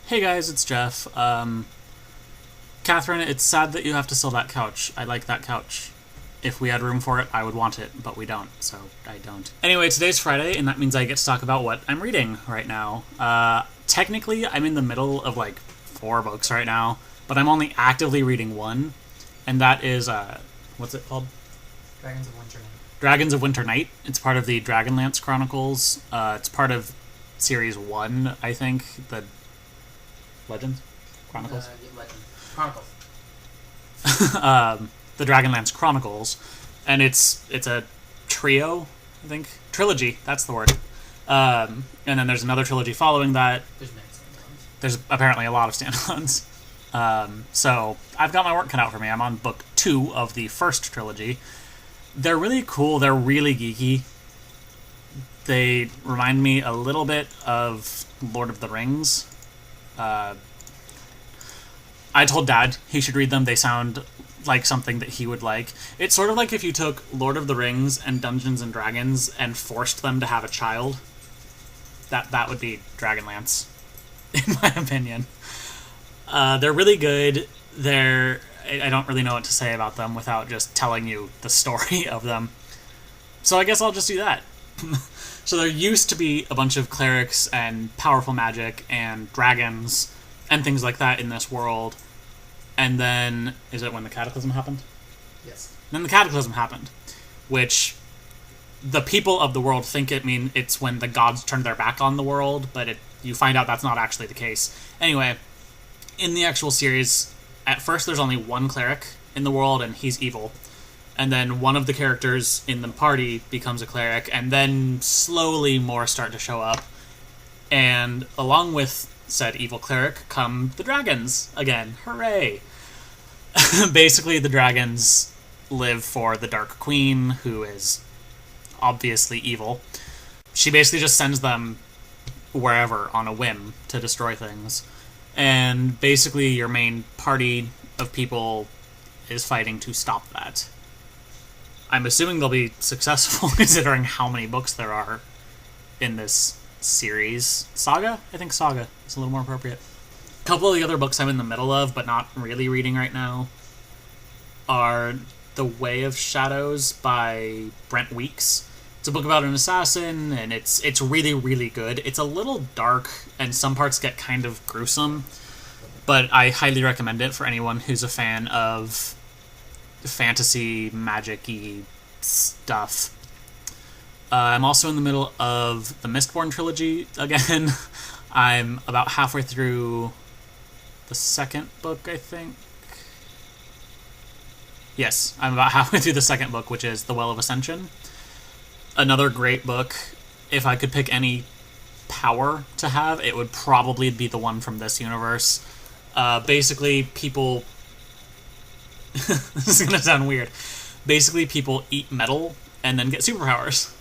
Hey guys, it's Jeff. Catherine, it's sad that you have to sell that couch. I like that couch. If we had room for it, I would want it, but we don't, so I don't. Anyway, today's Friday, and that means I get to talk about what I'm reading right now. Technically, I'm in the middle of like 4 books right now, but I'm only actively reading one, and that is, what's it called? Dragons of Winter Night. Dragons of Winter Night. It's part of the Dragonlance Chronicles. It's part of Series 1, I think, the Legends? Chronicles? Legend. Chronicles. The Dragonlance Chronicles, and it's a trio, I think, trilogy. That's the word. And then there's another trilogy following that. There's many standalones. There's apparently a lot of standalones. So I've got my work cut out for me. I'm on book 2 of the first trilogy. They're really cool. They're really geeky. They remind me a little bit of Lord of the Rings. I told Dad he should read them. They sound like something that he would like. It's sort of like if you took Lord of the Rings and Dungeons and Dragons and forced them to have a child. That would be Dragonlance, in my opinion. They're really good. I don't really know what to say about them without just telling you the story of them. So I guess I'll just do that. So there used to be a bunch of clerics and powerful magic and dragons and things like that in this world. And then, is it when the Cataclysm happened? Yes. Then the Cataclysm happened, which the people of the world think it's when the gods turned their back on the world, but you find out that's not actually the case. Anyway, in the actual series, at first there's only one cleric in the world, and he's evil. And then one of the characters in the party becomes a cleric, and then slowly more start to show up. And along with said evil cleric come the dragons again. Hooray! Basically, the dragons live for the Dark Queen, who is obviously evil. She basically just sends them wherever on a whim to destroy things. And basically, your main party of people is fighting to stop that. I'm assuming they'll be successful considering how many books there are in this series. Saga? I think Saga is a little more appropriate. A couple of the other books I'm in the middle of, but not really reading right now, are The Way of Shadows by Brent Weeks. It's a book about an assassin, and it's really, really good. It's a little dark, and some parts get kind of gruesome, but I highly recommend it for anyone who's a fan of fantasy, magic-y stuff. I'm also in the middle of the Mistborn trilogy again. I'm about halfway through the second book, I think. Yes, I'm about halfway through the second book, which is The Well of Ascension. Another great book. If I could pick any power to have, it would probably be the one from this universe. Basically, people... This is going to sound weird. Basically, people eat metal and then get superpowers.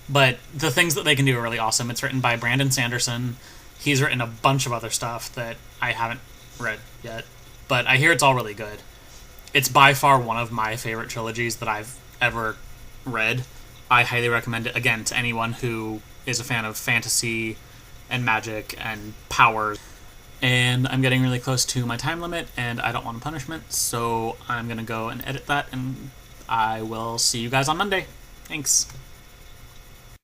But the things that they can do are really awesome. It's written by Brandon Sanderson. He's written a bunch of other stuff that I haven't read yet, but I hear it's all really good. It's by far one of my favorite trilogies that I've ever read. I highly recommend it, again, to anyone who is a fan of fantasy and magic and power. And I'm getting really close to my time limit, and I don't want a punishment, so I'm going to go and edit that, and I will see you guys on Monday. Thanks.